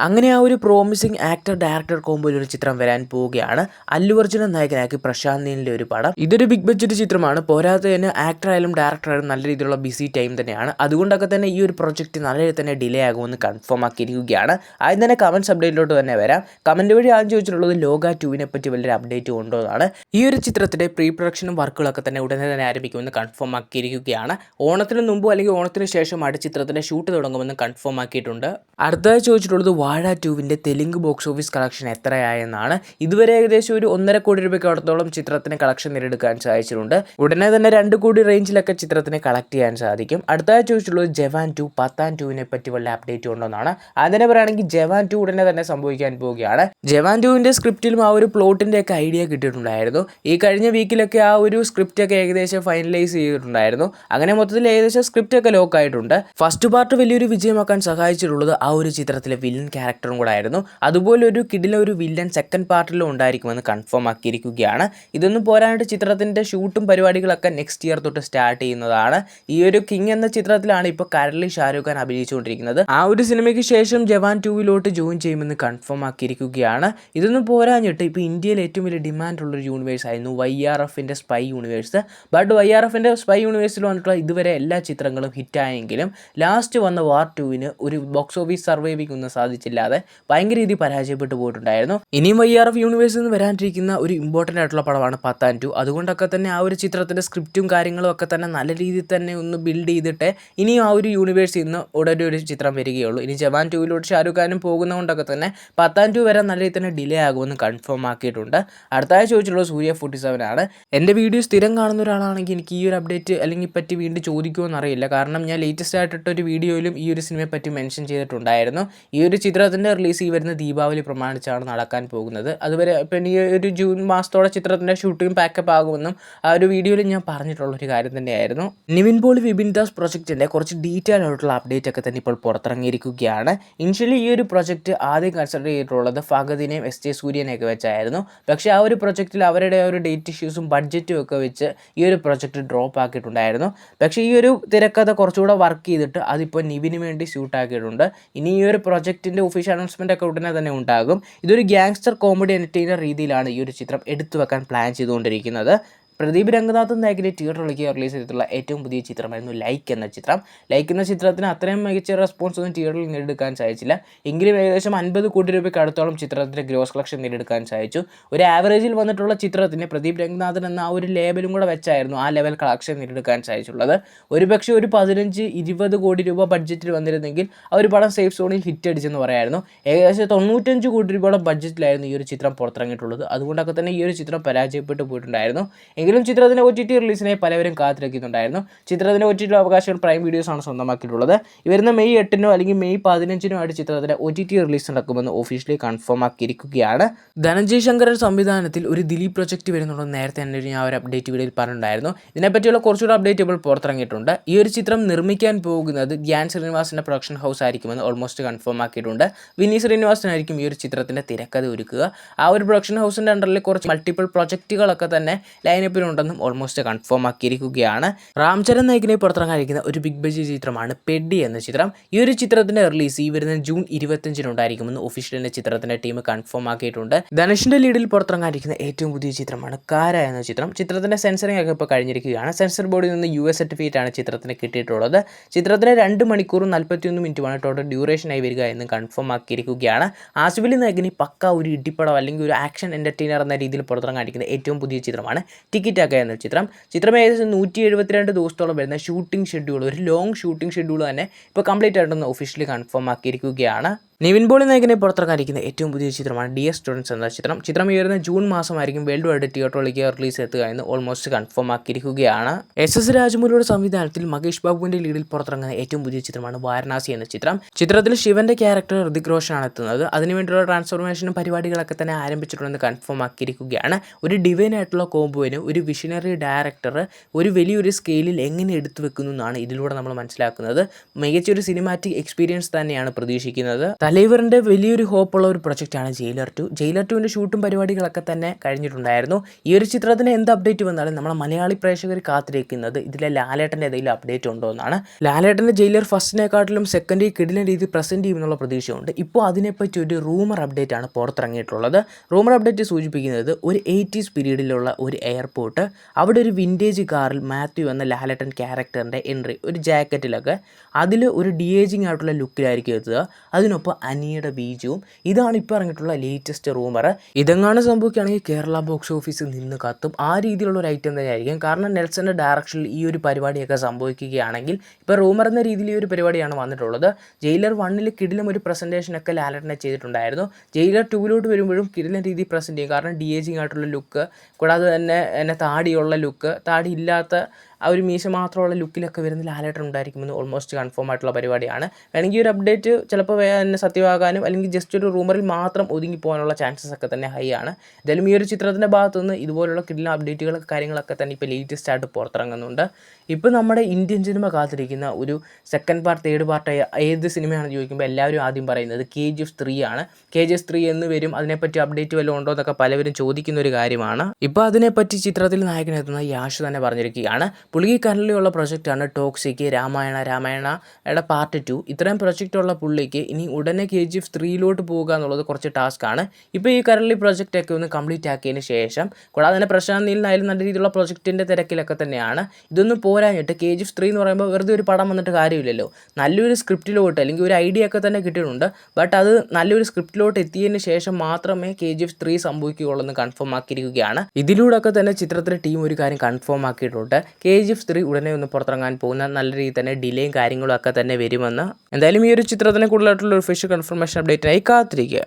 അങ്ങനെ ആ ഒരു പ്രോമിസിങ് ആക്ടർ ഡയറക്ടർ കോമ്പോയിൽ ഒരു ചിത്രം വരാൻ പോവുകയാണ്. അല്ലു അർജുനെ നായകനാക്കി പ്രശാന്ത് നീലിന്റെ ഒരു പടം. ഇതൊരു ബിഗ് ബഡ്ജറ്റ് ചിത്രമാണ്. പോരാതെ തന്നെ ആക്ടർ ആയാലും ഡയറക്ടർ ആയാലും നല്ല രീതിയിലുള്ള ബിസി ടൈം തന്നെയാണ്. അതുകൊണ്ടൊക്കെ തന്നെ ഈ ഒരു പ്രൊജക്ട് നല്ല രീതിയിൽ തന്നെ ഡിലേ ആകുമെന്ന് കൺഫേം ആക്കിയിരിക്കുകയാണ്. ആദ്യം തന്നെ കമന്റ്സ് അപ്ഡേറ്റിലോട്ട് തന്നെ വരാം. കമന്റ് വഴി ആദ്യം ചോദിച്ചിട്ടുള്ളത് ലോക 2 പറ്റി വലിയൊരു അപ്ഡേറ്റ് ഉണ്ടോ എന്നാണ്. ഈ ഒരു ചിത്രത്തിന്റെ പ്രീ പ്രൊഡക്ഷനും വർക്കുകളൊക്കെ തന്നെ ഉടനെ തന്നെ ആരംഭിക്കുമെന്ന് കൺഫേം ആക്കിയിരിക്കുകയാണ്. ഓണത്തിന് മുമ്പോ അല്ലെങ്കിൽ ഓണത്തിന് ശേഷമായിട്ട് ചിത്രത്തിന്റെ ഷൂട്ട് തുടങ്ങുമെന്ന് കൺഫേം ആക്കിയിട്ടുണ്ട്. അടുത്തതായി ചോദിച്ചിട്ടുള്ളത് വാഴ 2 തെലുങ്ക് ബോക്സ് ഓഫീസ് കളക്ഷൻ എത്രയായെന്നാണ്. ഇതുവരെ ഏകദേശം ഒരു 1.5 കോടി രൂപയ്ക്ക് അടുത്തോളം ചിത്രത്തിന് കളക്ഷൻ നേടിയെടുക്കാൻ സാധിച്ചിട്ടുണ്ട്. ഉടനെ തന്നെ 2 കോടി റേഞ്ചിലൊക്കെ ചിത്രത്തിന് കളക്ട് ചെയ്യാൻ സാധിക്കും. അടുത്തതായി ചോദിച്ചിട്ടുള്ളത് ജവാൻ 2 പത്താൻ 2 പറ്റി വല്ല അപ്ഡേറ്റ് ഉണ്ടോന്നാണ്. അതിനെ പറയുകയാണെങ്കിൽ ജവാൻ 2 ഉടനെ തന്നെ സംഭവിക്കാൻ പോവുകയാണ്. ജവാൻ 2 സ്ക്രിപ്റ്റിലും ആ ഒരു പ്ലോട്ടിന്റെ ഒക്കെ ഐഡിയ കിട്ടിയിട്ടുണ്ടായിരുന്നു. ഈ കഴിഞ്ഞ വീക്കിലൊക്കെ ആ ഒരു സ്ക്രിപ്റ്റ് ഒക്കെ ഏകദേശം ഫൈനലൈസ് ചെയ്തിട്ടുണ്ടായിരുന്നു. അങ്ങനെ മൊത്തത്തിൽ ഏകദേശം സ്ക്രിപ്റ്റ് ഒക്കെ ലോക്ക് ആയിട്ടുണ്ട്. ഫസ്റ്റ് പാർട്ട് വലിയൊരു വിജയമാക്കാൻ സഹായിച്ചിട്ടുള്ളത് ആ ഒരു ചിത്രത്തിലെ വില്ലൻ ക്യാരക്ടറും കൂടെ ആയിരുന്നു. അതുപോലെ ഒരു കിടിലൻ ഒരു വില്ലൻ സെക്കൻഡ് പാർട്ടിലും ഉണ്ടായിരിക്കുമെന്ന് കൺഫേം ആക്കിയിരിക്കുകയാണ്. ഇതൊന്നും പോരാനായിട്ട് ചിത്രത്തിന്റെ ഷൂട്ടും പരിപാടികളൊക്കെ നെക്സ്റ്റ് ഇയർ തൊട്ട് സ്റ്റാർട്ട് ചെയ്യുന്നതാണ്. ഈ ഒരു കിങ് എന്ന ചിത്രത്തിലാണ് ഇപ്പോൾ കരളി ഷാരൂഖ് ഖാൻ അഭിനയിച്ചുകൊണ്ടിരിക്കുന്നത്. ആ ഒരു സിനിമയ്ക്ക് ശേഷം ജവാൻ 2 ജോയിൻ ചെയ്യുമെന്ന് കൺഫേം ആക്കിയിരിക്കുകയാണ്. ഇതൊന്നും പോരാഞ്ഞിട്ട് ഇപ്പോൾ ഇന്ത്യയിൽ ഏറ്റവും വലിയ ഡിമാൻഡ് ഉള്ളൊരു യൂണിവേഴ്സ് ആയിരുന്നു YRFന്റെ സ്പൈ യൂണിവേഴ്സ്. ബട്ട് YRFന്റെ സ്പൈ യൂണിവേഴ്സിൽ വന്നിട്ടുള്ള ഇതുവരെ എല്ലാ ചിത്രങ്ങളും ഹിറ്റായെങ്കിലും ലാസ്റ്റ് വന്ന വാർ 2 ഒരു ബോക്സ് ഓഫീസ് സർവൈവിംഗ് ഒന്നും സാധിച്ചില്ലാതെ ഭയങ്കര രീതിയിൽ പരാജയപ്പെട്ടു പോയിട്ടുണ്ടായിരുന്നു. ഇനിയും YRF യൂണിവേഴ്സിൽ നിന്ന് വരാനിരിക്കുന്ന ഒരു ഇമ്പോർട്ടൻ്റ് ആയിട്ടുള്ള പടമാണ് പത്താൻ 2. അതുകൊണ്ടൊക്കെ തന്നെ ആ ഒരു ചിത്രത്തിന്റെ സ്ക്രിപ്റ്റും കാര്യങ്ങളും ഒക്കെ തന്നെ നല്ല രീതിയിൽ തന്നെ ഒന്ന് ബിൽഡ് ചെയ്തിട്ട് ഇനിയും ആ ഒരു യൂണിവേഴ്സിൽ നിന്ന് ഉടനെ ഒരു ചിത്രം വരികയുള്ളൂ. ഇനി ജവാൻ 2 ഷാരൂഖ് ഖാനും പോകുന്നതുകൊണ്ടൊക്കെ തന്നെ പത്താൻ 2 വരാൻ നല്ല രീതിയിൽ തന്നെ ഡിലേ ആകുമെന്ന് കൺഫേം ആക്കിയിട്ടുണ്ട്. അടുത്തായി ചോദിച്ചിട്ടുള്ളത് സൂര്യ 47 ആണ്. എൻ്റെ വീഡിയോ സ്ഥിരം കാണുന്ന ഒരാളാണെങ്കിൽ എനിക്ക് ഈ ഒരു അപ്ഡേറ്റ് അല്ലെങ്കിൽ പറ്റി വീണ്ടും ചോദിക്കുമെന്ന് അറിയില്ല. കാരണം ഞാൻ ലേറ്റസ്റ്റ് ആയിട്ടൊരു വീഡിയോയിലും ഈ ഒരു സിനിമയെ പറ്റി മെൻഷൻ ചെയ്തിട്ടുണ്ടായിരുന്നു. ഈ ഒരു ചിത്രത്തിൻ്റെ റിലീസ് ഈ വരുന്ന ദീപാവലി പ്രമാണിച്ചാണ് നടക്കാൻ പോകുന്നത്. അതുവരെ ഇപ്പം ഈ ഒരു ജൂൺ മാസത്തോടെ ചിത്രത്തിൻ്റെ ഷൂട്ടിംഗ് പാക്കപ്പ് ആകുമെന്നും ആ ഒരു വീഡിയോയിൽ ഞാൻ പറഞ്ഞിട്ടുള്ളൊരു കാര്യം തന്നെയായിരുന്നു. നിവിൻ പോളി വിപിൻ ദാസ് പ്രൊജക്റ്റിൻ്റെ കുറച്ച് ഡീറ്റെയിൽ ആയിട്ടുള്ള അപ്ഡേറ്റ് ഒക്കെ തന്നെ ഇപ്പോൾ പുറത്തിറങ്ങിയിരിക്കുകയാണ്. ഇനിഷ്യലി ഈ ഒരു പ്രൊജക്റ്റ് ആദ്യം കൺസിഡർ ചെയ്തിട്ടുള്ളത് ഫഹദിനെയും SJ സൂര്യനെയൊക്കെ വെച്ചായിരുന്നു. പക്ഷേ ആ ഒരു പ്രൊജക്റ്റിൽ അവരുടെ ഒരു ഡേറ്റ് ഇഷ്യൂസും ബഡ്ജറ്റും ഒക്കെ വെച്ച് ഈ ഒരു പ്രൊജക്റ്റ് ഡ്രോപ്പ് ആക്കിയിട്ടുണ്ടായിരുന്നു. പക്ഷേ ഈ ഒരു തിരക്കഥ കുറച്ചുകൂടെ വർക്ക് ചെയ്തിട്ട് അതിപ്പോൾ നിവിന് വേണ്ടി ഷൂട്ട് ആക്കിയിട്ടുണ്ട്. ഇനി ഈ ഒരു പ്രൊജക്റ്റിൻ്റെ ഒഫീഷ്യൽ അനൗൺസ്മെൻ്റ് ഒക്കെ ഉടനെ തന്നെ ഉണ്ടാകും. ഇതൊരു ഗ്യാങ്സ്റ്റർ കോമഡി എൻ്റർടൈനർ രീതിയിലാണ് ഈ ഒരു ചിത്രം എടുത്തു വെക്കാൻ പ്ലാൻ ചെയ്തുകൊണ്ടിരിക്കുന്നത്. പ്രദീപ് രംഗനാഥൻ നായകനെ തിയേറ്ററിലേക്ക് റിലീസ് ചെയ്തിട്ടുള്ള ഏറ്റവും പുതിയ ചിത്രമായിരുന്നു ലൈക്ക് എന്ന ചിത്രം. ലൈക്ക് എന്ന ചിത്രത്തിന് അത്രയും മികച്ച റെസ്പോൺസ് ഒന്നും തിയേറ്ററിൽ നേടിയെടുക്കാൻ സാധിച്ചില്ല. എങ്കിലും ഏകദേശം 50 കോടി രൂപയ്ക്ക് അടുത്തോളം ചിത്രത്തിൻ്റെ ഗ്രോസ് കളക്ഷൻ നേടിയെടുക്കാൻ സാധിച്ചു. ഒരു ആവറേജിൽ വന്നിട്ടുള്ള ചിത്രത്തിന് പ്രദീപ് രംഗനാഥൻ എന്ന ആ ഒരു ലേബലും കൂടെ വെച്ചായിരുന്നു ആ ലെവൽ കളക്ഷൻ നേടിയെടുക്കാൻ സാധിച്ചുള്ളത്. ഒരുപക്ഷെ ഒരു 15-20 കോടി രൂപ ബഡ്ജറ്റിൽ വന്നിരുന്നെങ്കിൽ ആ ഒരു പടം സേഫ് സോണിൽ ഹിറ്റ് അടിച്ചെന്ന് പറയായിരുന്നു. ഏകദേശം 95 കോടി രൂപയുടെ ബഡ്ജറ്റിലായിരുന്നു ഈ ഒരു ചിത്രം പുറത്തിറങ്ങിയിട്ടുള്ളത്. അതുകൊണ്ടൊക്കെ തന്നെ ഈ ഒരു ചിത്രം പരാജയപ്പെട്ടു പോയിട്ടുണ്ടായിരുന്നു. എങ്കിലും ചിത്രത്തിൻ്റെ OTT റിലീസിനെ പലവരും കാത്തിരിക്കുന്നുണ്ടായിരുന്നു. ചിത്രത്തിൻ്റെ OTT അവകാശങ്ങൾ പ്രൈം വീഡിയോസ് ആണ് സ്വന്തമാക്കിയിട്ടുള്ളത്. വരുന്ന മെയ് 8 അല്ലെങ്കിൽ മെയ് 15 ആയിട്ട് ചിത്രത്തിൻ്റെ OTT റിലീസ് നടക്കുമെന്ന് ഒഫീഷ്യലി കൺഫേം ആക്കിയിരിക്കുകയാണ്. ധനഞ്ജയ് ശങ്കരൻ സംവിധാനത്തിൽ ഒരു ദിലീപ് പ്രൊജക്റ്റ് വരുന്നുണ്ടെന്ന് നേരത്തെ തന്നെ ഞാൻ ഒരു അപ്ഡേറ്റ് വീഡിയോയിൽ പറഞ്ഞിട്ടുണ്ടായിരുന്നു. ഇതിനെപ്പറ്റിയുള്ള കുറച്ചുകൂടെ അപ്ഡേറ്റ് ഇപ്പോൾ പുറത്തിറങ്ങിയിട്ടുണ്ട്. ഈ ഒരു ചിത്രം നിർമ്മിക്കാൻ പോകുന്നത് ധ്യാൻ ശ്രീനിവാസിൻ്റെ പ്രൊഡക്ഷൻ ഹൗസ് ആയിരിക്കുമെന്ന് ഓൾമോസ്റ്റ് കൺഫേം ആക്കിയിട്ടുണ്ട്. വിനീത് ശ്രീനിവാസനായിരിക്കും ഈ ഒരു ചിത്രത്തിൻ്റെ തിരക്കഥ ഒരുക്കുക. ആ ഒരു പ്രൊഡക്ഷൻ ഹൗസിൻ്റെ അണ്ടറിൽ കുറച്ച് മൾട്ടിപ്പിൾ പ്രൊജക്റ്റുകളൊക്കെ തന്നെ ലൈനപ്പിലുണ്ടെന്നും ഓൾമോസ്റ്റ് കൺഫേം ആക്കിയിരിക്കുകയാണ്. രാംചരൺ നായകനെ പുറത്തിറങ്ങാനിരിക്കുന്ന ഒരു ബിഗ് ബഡ്ജറ്റ് ചിത്രമാണ് പെഡി എന്ന ചിത്രം. ഈ ഒരു ചിത്രത്തിന്റെ റിലീസ് ഈ വരുന്ന ജൂൺ 25 ഉണ്ടായിരിക്കുമെന്ന് ഒഫീഷ്യലിന്റെ ചിത്രത്തിന്റെ ടീം കൺഫേം ആക്കിയിട്ടുണ്ട്. ധനുഷിന്റെ ലീഡിൽ പുറത്തിറങ്ങാനിരിക്കുന്ന ഏറ്റവും പുതിയ ചിത്രമാണ് കാര എന്ന ചിത്രം. ചിത്രത്തിന്റെ സെൻസറിംഗ് ഒക്കെ ഇപ്പോൾ കഴിഞ്ഞിരിക്കുകയാണ്. സെൻസർ ബോർഡിൽ നിന്ന് US സർട്ടിഫിക്കറ്റ് ആണ് ചിത്രത്തിന് കിട്ടിയിട്ടുള്ളത്. ചിത്രത്തിന് 2 മണിക്കൂറും 41 മിനിറ്റുമാണ് ടോട്ടൽ ഡ്യൂറേഷനായി വരിക എന്ന് കൺഫേം ആക്കിയിരിക്കുകയാണ്. ആസിഫ് അലി നായകന് പക്ക ഒരു ഇടിപ്പടം അല്ലെങ്കിൽ ഒരു ആക്ഷൻ എന്റർടൈനർ എന്ന രീതിയിൽ പുറത്തിറങ്ങാനിരിക്കുന്ന ഏറ്റവും പുതിയ ചിത്രമാണ് ടിക്കറ്റ് എന്ന ചിത്രം ഏകദേശം 172 ദിവസത്തോളം വരുന്ന ഷൂട്ടിംഗ് ഷെഡ്യൂൾ, ഒരു ലോങ് ഷൂട്ടിംഗ് ഷെഡ്യൂൾ തന്നെ ഇപ്പോൾ കംപ്ലീറ്റ് ആയിട്ടൊന്ന് ഒഫീഷ്യലി കൺഫേം ആക്കിയിരിക്കുകയാണ്. നിവിൻ പോളി നായകനെ പുറത്തിറക്കാനിരിക്കുന്ന ഏറ്റവും പുതിയ ചിത്രമാണ് ഡിയർ സ്റ്റുഡൻസ് എന്ന ചിത്രം ഈ വരുന്ന ജൂൺ മാസമായിരിക്കും വേൾഡ് വൈഡ് തിയേറ്ററിലേക്ക് റിലീസ് എത്തുക എന്ന് ഓൾമോസ്റ്റ് കൺഫേം ആക്കിയിരിക്കുകയാണ്. SS രാജമൗലിയുടെ സംവിധാനത്തിൽ മഹേഷ് ബാബുവിന്റെ ലീഡിൽ പുറത്തിറങ്ങുന്ന ഏറ്റവും പുതിയ ചിത്രമാണ് വാരണാസി എന്ന ചിത്രത്തിൽ ശിവന്റെ ക്യാരക്ടർ ഋതിക് റോഷനാണ് എത്തുന്നത്. അതിനുവേണ്ടിയുള്ള ട്രാൻസ്ഫോർമേഷനും പരിപാടികളൊക്കെ തന്നെ ആരംഭിച്ചിട്ടുണ്ടെന്ന് കൺഫേം ആക്കിയിരിക്കുകയാണ്. ഒരു ഡിവൈൻ ആയിട്ടുള്ള കോംബോയിന് ഒരു വിഷനറി ഡയറക്ടർ ഒരു വലിയൊരു സ്കെയിലിൽ എങ്ങനെ എടുത്തു വെക്കുന്നു എന്നാണ് ഇതിലൂടെ നമ്മൾ മനസ്സിലാക്കുന്നത്. മികച്ചൊരു സിനിമാറ്റിക് എക്സ്പീരിയൻസ് തന്നെയാണ് പ്രതീക്ഷിക്കുന്നത്. തലൈവറിൻ്റെ വലിയൊരു ഹോപ്പുള്ള ഒരു പ്രൊജക്റ്റാണ് ജയിലർ 2. ജയിലർ 2വിൻ്റെ ഷൂട്ടും പരിപാടികളൊക്കെ തന്നെ കഴിഞ്ഞിട്ടുണ്ടായിരുന്നു. ഈ ഒരു ചിത്രത്തിന് എന്ത് അപ്ഡേറ്റ് വന്നാലും നമ്മളെ മലയാളി പ്രേക്ഷകർ കാത്തിരിക്കുന്നത് ഇതിലെ ലാലേട്ടൻ്റെ ഏതെങ്കിലും അപ്ഡേറ്റ് ഉണ്ടോ എന്നാണ്. ലാലേട്ടൻ്റെ ജയിലർ ഫസ്റ്റിനെക്കാട്ടിലും സെക്കൻഡ് കിടിലൻ രീതി പ്രസൻറ്റ് ചെയ്യുമെന്നുള്ള പ്രതീക്ഷയുണ്ട്. ഇപ്പോൾ അതിനെപ്പറ്റി ഒരു റൂമർ അപ്ഡേറ്റ് ആണ് പുറത്തിറങ്ങിയിട്ടുള്ളത്. റൂമർ അപ്ഡേറ്റ് സൂചിപ്പിക്കുന്നത് ഒരു 80s പീരീഡിലുള്ള ഒരു എയർപോർട്ട്, അവിടെ ഒരു വിൻറ്റേജ് കാറിൽ മാത്യു എന്ന ലാലേട്ടൻ ക്യാരക്ടറിൻ്റെ എൻട്രി ഒരു ജാക്കറ്റിലൊക്കെ അതിൽ ഒരു ഡി-ഏജിങ് ആയിട്ടുള്ള ലുക്കിലായിരിക്കും എത്തുക. അതിനൊപ്പം അനിയുടെ ബീജവും. ഇതാണ് ഇപ്പോൾ ഇറങ്ങിയിട്ടുള്ള ലേറ്റസ്റ്റ് റൂമർ. ഇതെങ്ങാനും സംഭവിക്കുകയാണെങ്കിൽ കേരള ബോക്സ് ഓഫീസിൽ നിന്ന് കത്തും. ആ രീതിയിലുള്ള ഒരു ഐറ്റം തന്നെയായിരിക്കും. കാരണം നെൽസൻ്റെ ഡയറക്ഷനിൽ ഈ ഒരു പരിപാടിയൊക്കെ സംഭവിക്കുകയാണെങ്കിൽ ഇപ്പോൾ റൂമർ എന്ന രീതിയിൽ ഈ ഒരു പരിപാടിയാണ് വന്നിട്ടുള്ളത്. ജയിലർ 1 കിടിലം ഒരു പ്രസൻറ്റേഷനൊക്കെ ലാലേട്ടനെ ചെയ്തിട്ടുണ്ടായിരുന്നു. ജയിലർ 2 വരുമ്പോഴും കിടിലൻ രീതിയിൽ പ്രസൻറ്റ് ചെയ്യും. കാരണം ഡി-ഏജിങ് ആയിട്ടുള്ള ലുക്ക്, കൂടാതെ തന്നെ താടിയുള്ള ലുക്ക്, താടി ഇല്ലാത്ത ആ ഒരു മീശ മാത്രമുള്ള ലുക്കിലൊക്കെ വരുന്ന ലാലേട്ടൻ ഉണ്ടായിരിക്കുമെന്ന് ഓൾമോസ്റ്റ് കൺഫേം ആയിട്ടുള്ള പരിപാടിയാണ്. വേണമെങ്കിൽ ഒരു അപ്ഡേറ്റ് ചിലപ്പോൾ തന്നെ സത്യമാകാനും അല്ലെങ്കിൽ ജസ്റ്റ് ഒരു റൂമറിൽ മാത്രം ഒതുങ്ങി പോകാനുള്ള ചാൻസസ് ഒക്കെ തന്നെ ഹൈ ആണ്. എന്തായാലും ഈ ഒരു ചിത്രത്തിൻ്റെ ഭാഗത്തുനിന്ന് ഇതുപോലുള്ള കിടിലൻ അപ്ഡേറ്റുകളൊക്കെ കാര്യങ്ങളൊക്കെ തന്നെ ഇപ്പോൾ ലേറ്റസ്റ്റ് ആയിട്ട് പുറത്തിറങ്ങുന്നുണ്ട്. ഇപ്പോൾ നമ്മുടെ ഇന്ത്യൻ സിനിമ കാത്തിരിക്കുന്ന ഒരു സെക്കൻഡ് പാർട്ട്, തേർഡ് പാർട്ട് ഏത് സിനിമയാണെന്ന് ചോദിക്കുമ്പോൾ എല്ലാവരും ആദ്യം പറയുന്നത് KGF 3 ആണ്. KGF 3 എന്ന് വരും, അതിനെപ്പറ്റി അപ്ഡേറ്റ് വല്ലതും ഉണ്ടോ എന്നൊക്കെ പലവരും ചോദിക്കുന്ന ഒരു കാര്യമാണ്. ഇപ്പോൾ അതിനെപ്പറ്റി ചിത്രത്തിൽ നായകനെത്തുന്ന യാഷ് തന്നെ പറഞ്ഞിരിക്കുകയാണ്. പുള്ളിക്ക് കറൻറ്റ്ലിയുള്ള പ്രൊജക്റ്റാണ് ടോക്സിക്, രാമായണയുടെ പാർട്ട് 2. ഇത്രയും പ്രൊജക്റ്റുള്ള പുള്ളിക്ക് ഇനി ഉടനെ KGF 3 പോകുക എന്നുള്ളത് കുറച്ച് ടാസ്ക്കാണ്. ഇപ്പോൾ ഈ കറൻറ്റ്ലി പ്രൊജക്റ്റൊക്കെ ഒന്ന് കംപ്ലീറ്റ് ആക്കിയതിന് ശേഷം, കൂടാതെ തന്നെ പ്രശാന്ത് നീലിനായാലും നല്ല രീതിയിലുള്ള പ്രൊജക്റ്റിൻ്റെ തിരക്കിലൊക്കെ തന്നെയാണ്. ഇതൊന്നും പോരാഞ്ഞിട്ട് KGF 3 എന്ന് പറയുമ്പോൾ വെറുതെ ഒരു പടം വന്നിട്ട് കാര്യമില്ലല്ലോ. നല്ലൊരു സ്ക്രിപ്റ്റിലോട്ട് അല്ലെങ്കിൽ ഒരു ഐഡിയ ഒക്കെ തന്നെ കിട്ടിയിട്ടുണ്ട്. ബട്ട് അത് നല്ലൊരു സ്ക്രിപ്റ്റിലോട്ട് എത്തിയതിന് ശേഷം മാത്രമേ KGF 3 സംഭവിക്കുകയുള്ളൂ എന്ന് കൺഫേം ആക്കിയിരിക്കുകയാണ്. ഇതിലൂടെയൊക്കെ തന്നെ ചിത്രത്തിലെ ടീം ഒരു കാര്യം കൺഫേം ആക്കിയിട്ടുണ്ട്. KGF 3 ഉടനെ ഒന്ന് പുറത്തിറങ്ങാൻ പോകുന്ന, നല്ല രീതിയിൽ തന്നെ ഡിലേയും കാര്യങ്ങളും ഒക്കെ തന്നെ വരുമെന്ന്. എന്തായാലും ഈ ഒരു ചിത്രത്തിനെ കൂടുതലായിട്ടുള്ള ഒരു ഒഫീഷ്യൽ കൺഫർമേഷൻ അപ്ഡേറ്റിനായി കാത്തിരിക്കുക.